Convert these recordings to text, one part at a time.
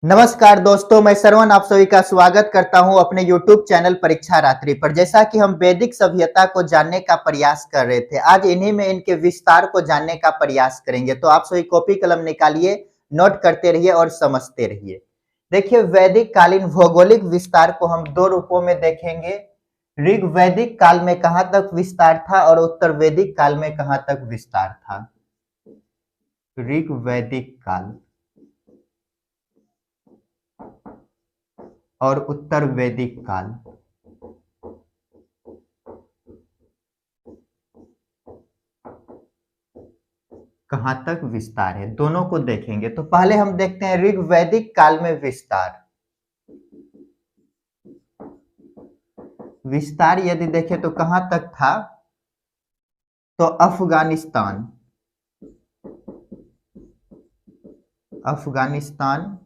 नमस्कार दोस्तों, मैं श्रवण आप सभी का स्वागत करता हूं अपने YouTube चैनल परीक्षा रात्रि पर। जैसा कि हम वैदिक सभ्यता को जानने का प्रयास कर रहे थे, आज इन्हीं में इनके विस्तार को जानने का प्रयास करेंगे। तो आप सभी कॉपी कलम निकालिए, नोट करते रहिए और समझते रहिए। देखिए, वैदिक कालीन भौगोलिक विस्तार को हम दो रूपों में देखेंगे। ऋग वैदिक काल में कहाँ तक विस्तार था और उत्तर वैदिक काल में कहाँ तक विस्तार था। ऋग वैदिक काल और उत्तर वैदिक काल। कहां तक विस्तार है, दोनों को देखेंगे। तो पहले हम देखते हैं ऋग वैदिक काल में विस्तार। विस्तार यदि देखें तो कहां तक था, तो अफगानिस्तान, अफगानिस्तान,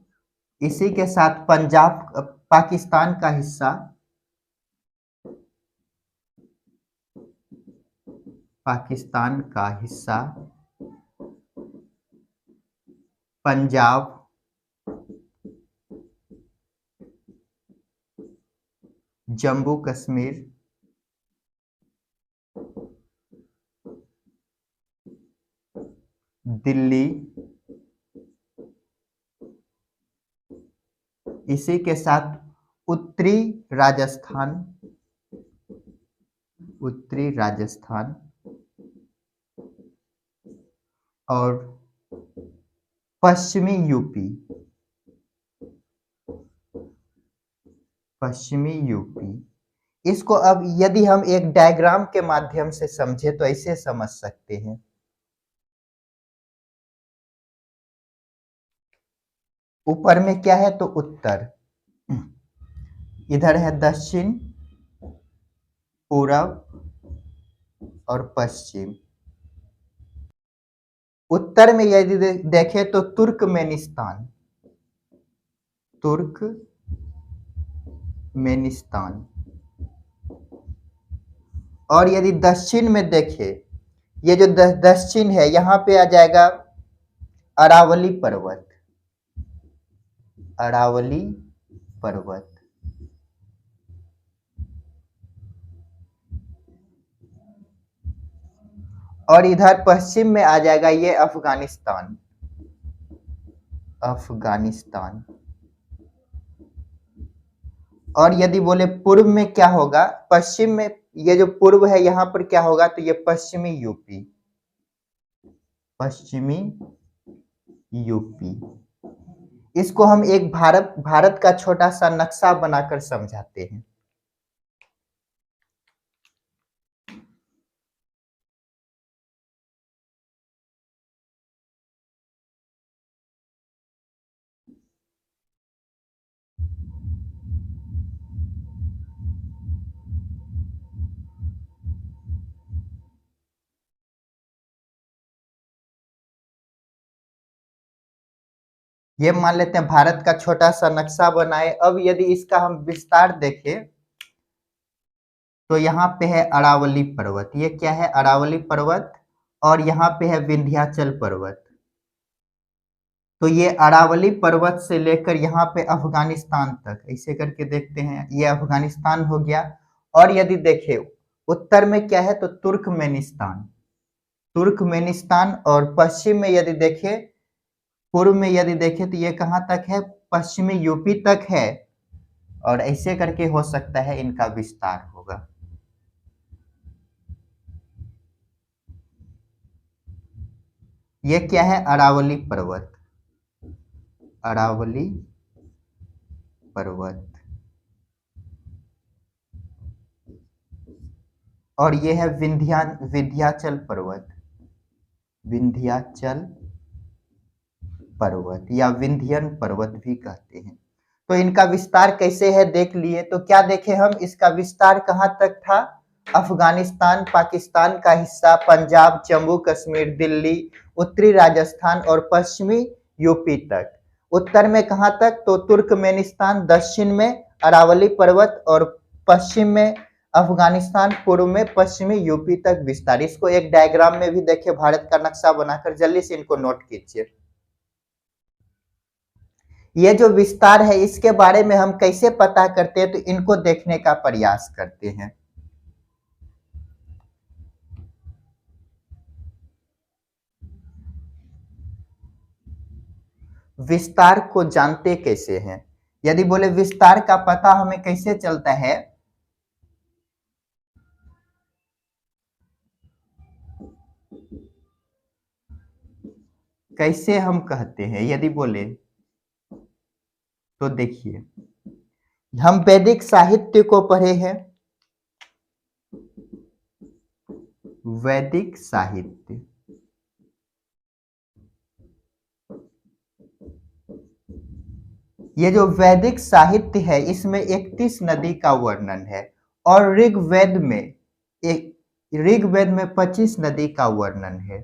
इसी के साथ पंजाब, पाकिस्तान का हिस्सा, पाकिस्तान का हिस्सा, पंजाब, जम्मू कश्मीर, दिल्ली, इसी के साथ उत्तरी राजस्थान, उत्तरी राजस्थान और पश्चिमी यूपी, पश्चिमी यूपी। इसको अब यदि हम एक डायग्राम के माध्यम से समझे तो ऐसे समझ सकते हैं। ऊपर में क्या है, तो उत्तर, इधर है दक्षिण, पूरब और पश्चिम। उत्तर में यदि देखें तो तुर्कमेनिस्तान, तुर्कमेनिस्तान। और यदि दक्षिण में देखें, ये जो दक्षिण है, यहां पे आ जाएगा अरावली पर्वत, अरावली पर्वत। और इधर पश्चिम में आ जाएगा ये अफगानिस्तान, अफगानिस्तान। और यदि बोले पूर्व में क्या होगा, पश्चिम में, ये जो पूर्व है यहां पर क्या होगा, तो ये पश्चिमी यूपी, पश्चिमी यूपी। इसको हम एक भारत का छोटा सा नक्शा बनाकर समझाते हैं। ये मान लेते हैं भारत का छोटा सा नक्शा बनाए। अब यदि इसका हम विस्तार देखें तो यहाँ पे है अरावली पर्वत, ये क्या है, अरावली पर्वत। और यहाँ पे है विंध्याचल पर्वत। तो ये अरावली पर्वत से लेकर यहाँ पे अफगानिस्तान तक, ऐसे करके देखते हैं, ये अफगानिस्तान हो गया। और यदि देखें उत्तर में क्या है, तो तुर्कमेनिस्तान, तुर्कमेनिस्तान। और पश्चिम में यदि देखें, पूर्व में यदि देखें तो ये कहाँ तक है, पश्चिमी यूपी तक है। और ऐसे करके हो सकता है इनका विस्तार होगा। ये क्या है, अरावली पर्वत, अरावली पर्वत। और ये है विंध्याचल पर्वत, विंध्याचल पर्वत या विंध्यन पर्वत भी कहते हैं। तो इनका विस्तार कैसे है देख लिए। तो क्या देखे हम, इसका विस्तार कहां तक था, अफगानिस्तान, पाकिस्तान का हिस्सा, पंजाब, जम्मू कश्मीर, दिल्ली, उत्तरी राजस्थान और पश्चिमी यूपी तक। उत्तर में कहां तक, तो तुर्कमेनिस्तान, दक्षिण में अरावली पर्वत और पश्चिम में अफगानिस्तान, पूर्व में पश्चिमी यूपी तक विस्तार। इसको एक डायग्राम में भी देखे, भारत का नक्शा बनाकर, जल्दी से इनको नोट कीजिए। ये जो विस्तार है इसके बारे में हम कैसे पता करते हैं, तो इनको देखने का प्रयास करते हैं। विस्तार को जानते कैसे हैं? यदि बोले विस्तार का पता हमें कैसे चलता है, कैसे हम कहते हैं, यदि बोले तो देखिए, हम वैदिक साहित्य को पढ़े हैं। वैदिक साहित्य, ये जो वैदिक साहित्य है इसमें 31 नदी का वर्णन है, और ऋग्वेद में 25 नदी का वर्णन है।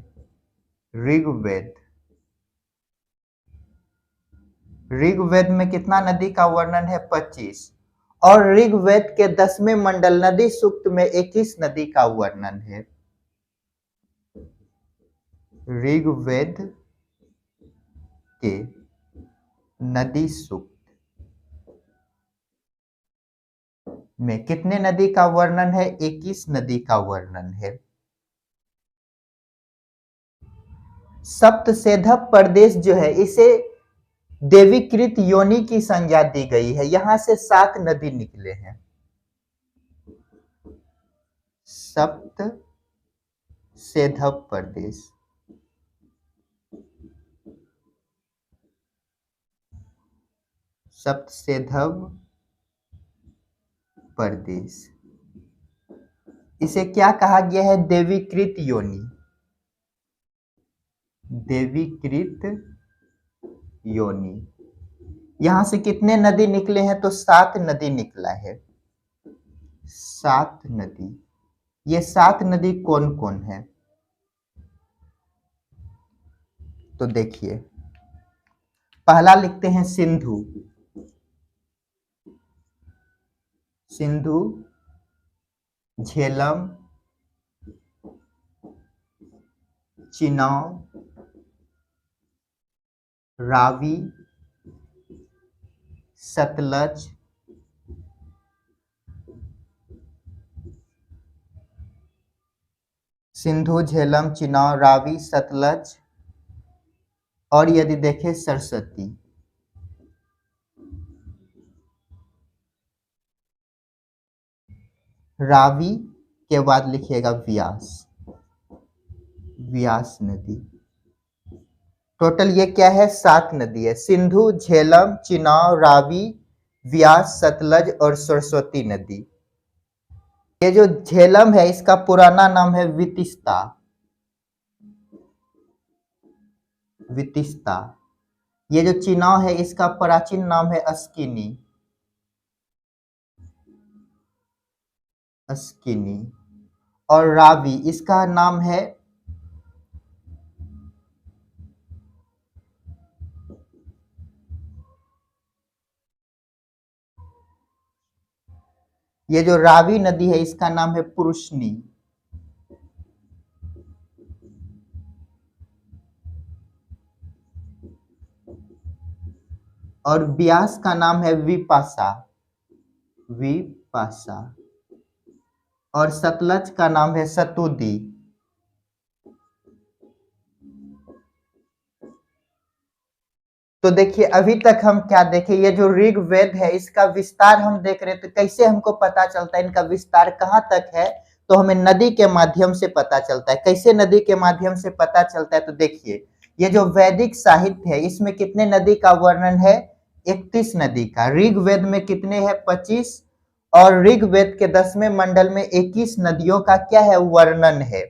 ऋग्वेद में कितना नदी का वर्णन है? 25। और ऋग्वेद के 10वें मंडल नदी सूक्त में 21 नदी का वर्णन है। ऋग्वेद के नदी सूक्त में कितने नदी का वर्णन है? 21 नदी का वर्णन है। सप्तसेधप प्रदेश जो है इसे देवीकृत योनि की संज्ञा दी गई है। यहां से 7 नदी निकले हैं। सप्तसेधप प्रदेश, सप्तसेधप प्रदेश, इसे क्या कहा गया है? देवीकृत योनि। देवीकृत योनि। यहां से कितने नदी निकले हैं? तो 7 नदी निकला है। 7 नदी। ये 7 नदी कौन कौन है? तो देखिए, पहला लिखते हैं सिंधु। सिंधु, झेलम, चिनाव, रावी, सतलज, सिंधु, झेलम, चिनाव, रावी, सतलज, और यदि देखें सरस्वती। रावी के बाद लिखिएगा व्यास, व्यास नदी। टोटल ये क्या है? 7 नदी है। सिंधु, झेलम, चिनाव, रावी, व्यास, सतलज और सरस्वती नदी। ये जो झेलम है इसका पुराना नाम है वितिस्ता। वितिस्ता। ये जो चिनाव है इसका प्राचीन नाम है अस्किनी। अस्किनी। और रावी इसका नाम है ये जो रावी नदी है इसका नाम है पुरुषनी। और व्यास का नाम है विपाशा। विपाशा। और सतलज का नाम है सतुदी। तो देखिए, अभी तक हम क्या देखे, ये जो ऋग्वेद है इसका विस्तार हम देख रहे हैं। तो कैसे हमको पता चलता है इनका विस्तार कहाँ तक है? तो हमें नदी के माध्यम से पता चलता है। कैसे नदी के माध्यम से पता चलता है? तो देखिए, ये जो वैदिक साहित्य है इसमें कितने नदी का वर्णन है? 31 नदी का। ऋग्वेद में कितने हैं? 25। और ऋग्वेद के 10वें मंडल में 21 नदियों का क्या है? वर्णन है।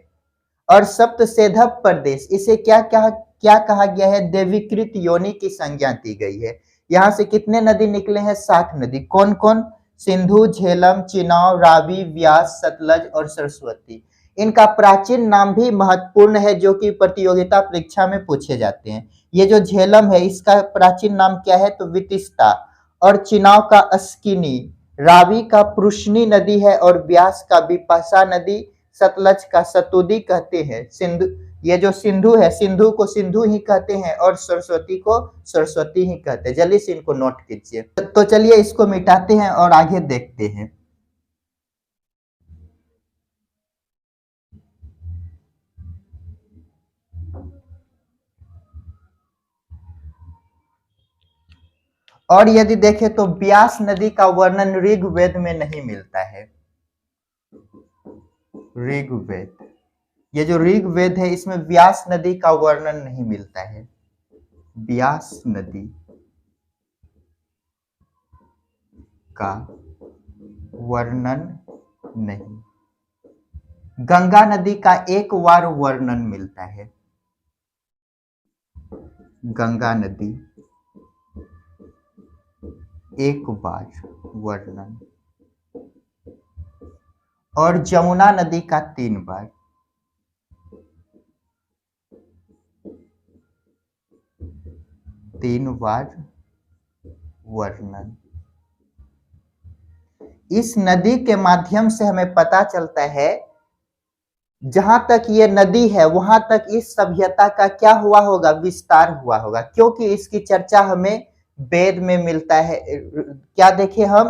और सप्तसेधप प्रदेश, इसे क्या कहा गया है? देवीकृत योनि की संज्ञा दी गई है। यहाँ से कितने नदी निकले हैं? 7 नदी। कौन कौन? सिंधु, झेलम, चिनाव, रावी, व्यास, सतलज और सरस्वती। इनका प्राचीन नाम भी महत्वपूर्ण है जो कि प्रतियोगिता परीक्षा में पूछे जाते हैं। ये जो झेलम है इसका प्राचीन नाम क्या है? तो वितिस्ता। और चिनाव का अस्किनी, रावी का पुरुषनी नदी है, और व्यास का विपाशा नदी, सतलज का सतुदी कहते हैं। सिंधु ये जो सिंधु है, सिंधु को सिंधु ही कहते हैं और सरस्वती को सरस्वती ही कहते हैं। जल्दी से इनको नोट कीजिए। तो चलिए इसको मिटाते हैं और आगे देखते हैं। और यदि देखें तो ब्यास नदी का वर्णन ऋग्वेद में नहीं मिलता है। ऋग्वेद, ये जो ऋग्वेद है इसमें व्यास नदी का वर्णन नहीं मिलता है। व्यास नदी का वर्णन नहीं। गंगा नदी का एक बार वर्णन मिलता है। गंगा नदी एक बार वर्णन, और जमुना नदी का 3 बार। वर्णन। इस नदी के माध्यम से हमें पता चलता है जहां तक ये नदी है वहां तक इस सभ्यता का क्या हुआ होगा, विस्तार हुआ होगा, क्योंकि इसकी चर्चा हमें वेद में मिलता है। क्या देखे हम,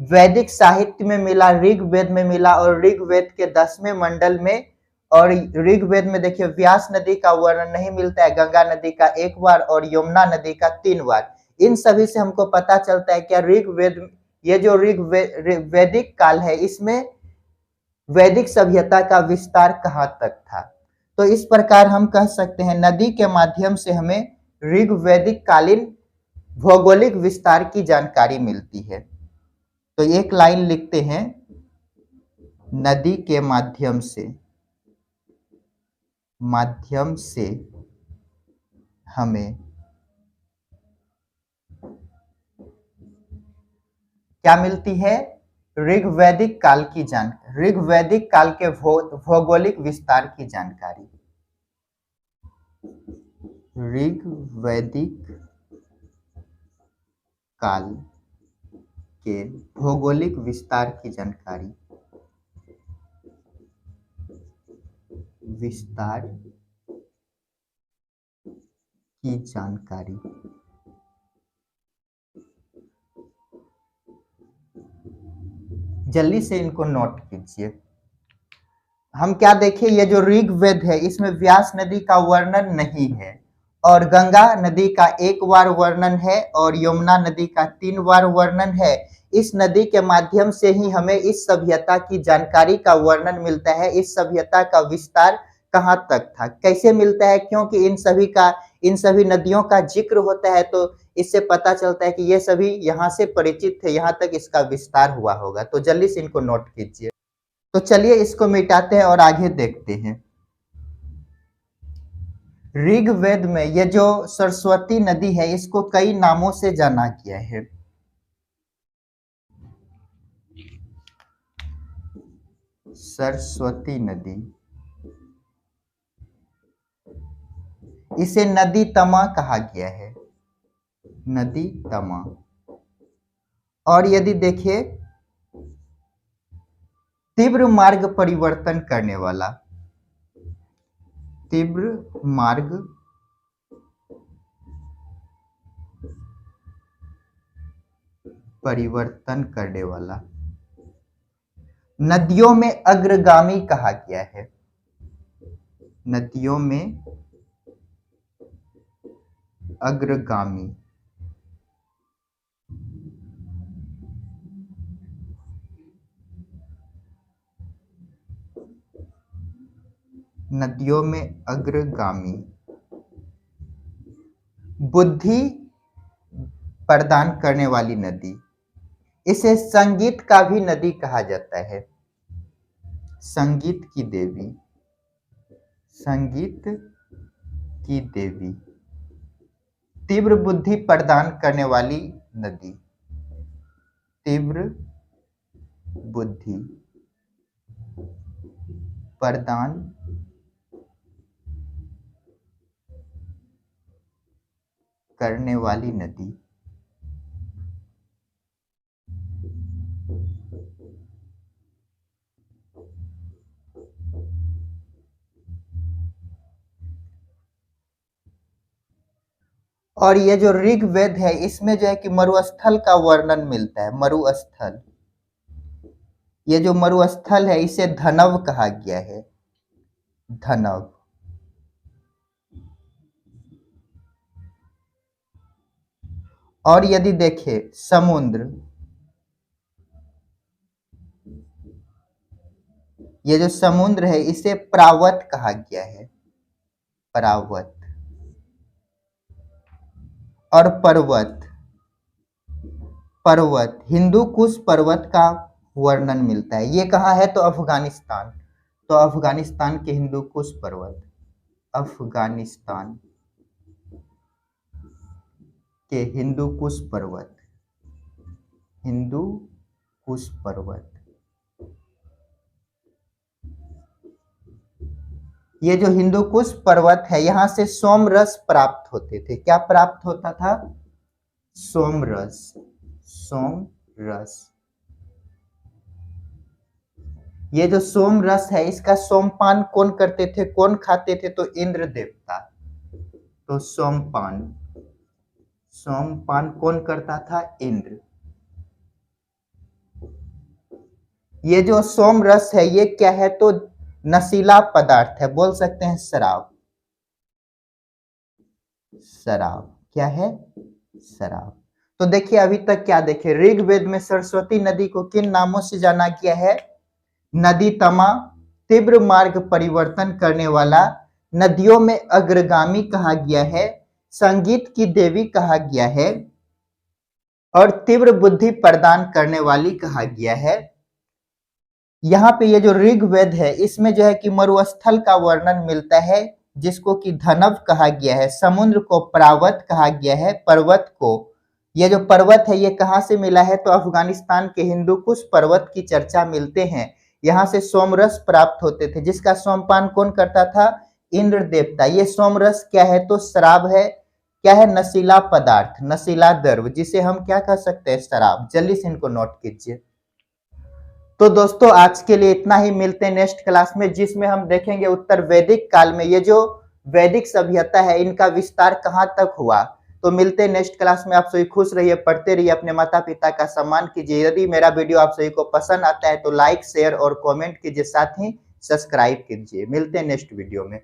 वैदिक साहित्य में मिला, ऋग्वेद में मिला, और ऋग्वेद के 10वें मंडल में। और ऋग्वेद में देखिए व्यास नदी का वर्णन नहीं मिलता है, गंगा नदी का 1 बार और यमुना नदी का 3 बार। इन सभी से हमको पता चलता है क्या ऋग्वेद, ये जो वैदिक काल है इसमें वैदिक सभ्यता का विस्तार कहाँ तक था। तो इस प्रकार हम कह सकते हैं नदी के माध्यम से हमें ऋग्वैदिक कालीन भौगोलिक विस्तार की जानकारी मिलती है। तो एक लाइन लिखते हैं, नदी के माध्यम से हमें क्या मिलती है, ऋग्वैदिक काल की जानकारी, ऋग्वैदिक काल के भौगोलिक विस्तार की जानकारी। ऋग्वैदिक काल के भौगोलिक विस्तार की जानकारी। विस्तार की जानकारी। जल्दी से इनको नोट कीजिए। हम क्या देखें, ये जो ऋग्वेद है इसमें व्यास नदी का वर्णन नहीं है, और गंगा नदी का 1 बार वर्णन है और यमुना नदी का 3 बार वर्णन है। इस नदी के माध्यम से ही हमें इस सभ्यता की जानकारी का वर्णन मिलता है, इस सभ्यता का विस्तार कहाँ तक था, कैसे मिलता है, क्योंकि इन सभी नदियों का जिक्र होता है, तो इससे पता चलता है कि ये सभी यहाँ से परिचित थे, यहाँ तक इसका विस्तार हुआ होगा। तो जल्दी से इनको नोट कीजिए। तो चलिए इसको मिटाते हैं और आगे देखते हैं। ऋग्वेद में ये जो सरस्वती नदी है इसको कई नामों से जाना गया है। सरस्वती नदी, इसे नदी तमा कहा गया है, नदी तमा। और यदि देखिए तीव्र मार्ग परिवर्तन करने वाला, तीव्र मार्ग परिवर्तन करने वाला, नदियों में अग्रगामी कहा गया है, नदियों में अग्रगामी। नदियों में अग्रगामी, बुद्धि प्रदान करने वाली नदी, इसे संगीत का भी नदी कहा जाता है, संगीत की देवी, संगीत की देवी, तीव्र बुद्धि प्रदान करने वाली नदी, तीव्र बुद्धि प्रदान करने वाली नदी। और ये जो ऋग्वेद है इसमें जो है कि मरुस्थल का वर्णन मिलता है। मरुस्थल, ये जो मरुस्थल है इसे धनव कहा गया है। धनव। और यदि देखें समुद्र, ये जो समुद्र है इसे प्रावत कहा गया है। प्रावत। और पर्वत, पर्वत हिंदू कुश पर्वत का वर्णन मिलता है। ये कहाँ है? तो अफगानिस्तान। तो अफगानिस्तान के हिंदू कुश पर्वत, अफगानिस्तान के हिंदू कुश पर्वत, हिंदू कुश पर्वत। ये जो हिंदू कुश पर्वत है यहां से सोमरस प्राप्त होते थे। क्या प्राप्त होता था? सोमरस। सोमरस। ये जो सोमरस है इसका सोमपान कौन करते थे, कौन खाते थे? तो इंद्र देवता। तो सोमपान, सोमपान कौन करता था? इंद्र। ये जो सोमरस है ये क्या है? तो नशीला पदार्थ है, बोल सकते हैं शराब। शराब क्या है? शराब। तो देखिए अभी तक क्या देखे, ऋग्वेद में सरस्वती नदी को किन नामों से जाना गया है? नदी तमा, तीव्र मार्ग परिवर्तन करने वाला, नदियों में अग्रगामी कहा गया है, संगीत की देवी कहा गया है और तीव्र बुद्धि प्रदान करने वाली कहा गया है। यहाँ पे ये जो ऋग्वेद है इसमें जो है कि मरुस्थल का वर्णन मिलता है जिसको कि धनव कहा गया है, समुद्र को प्रावत कहा गया है, पर्वत को, ये जो पर्वत है ये कहाँ से मिला है? तो अफगानिस्तान के हिंदू कुश पर्वत की चर्चा मिलते हैं। यहाँ से सोमरस प्राप्त होते थे जिसका सोमपान कौन करता था? इंद्र देवता। ये सोमरस क्या है? तो शराब है। क्या है? नशीला पदार्थ, नशीला द्रव्य, जिसे हम क्या कह सकते हैं? शराब। जल्दी से इनको नोट कीजिए। तो दोस्तों आज के लिए इतना ही, मिलते हैं नेक्स्ट क्लास में जिसमें हम देखेंगे उत्तर वैदिक काल में ये जो वैदिक सभ्यता है इनका विस्तार कहाँ तक हुआ। तो मिलते हैं नेक्स्ट क्लास में। आप सभी खुश रहिए, पढ़ते रहिए, अपने माता पिता का सम्मान कीजिए। यदि मेरा वीडियो आप सभी को पसंद आता है तो लाइक शेयर और कमेंट कीजिए, साथ ही सब्सक्राइब कीजिए। मिलते हैं नेक्स्ट वीडियो में।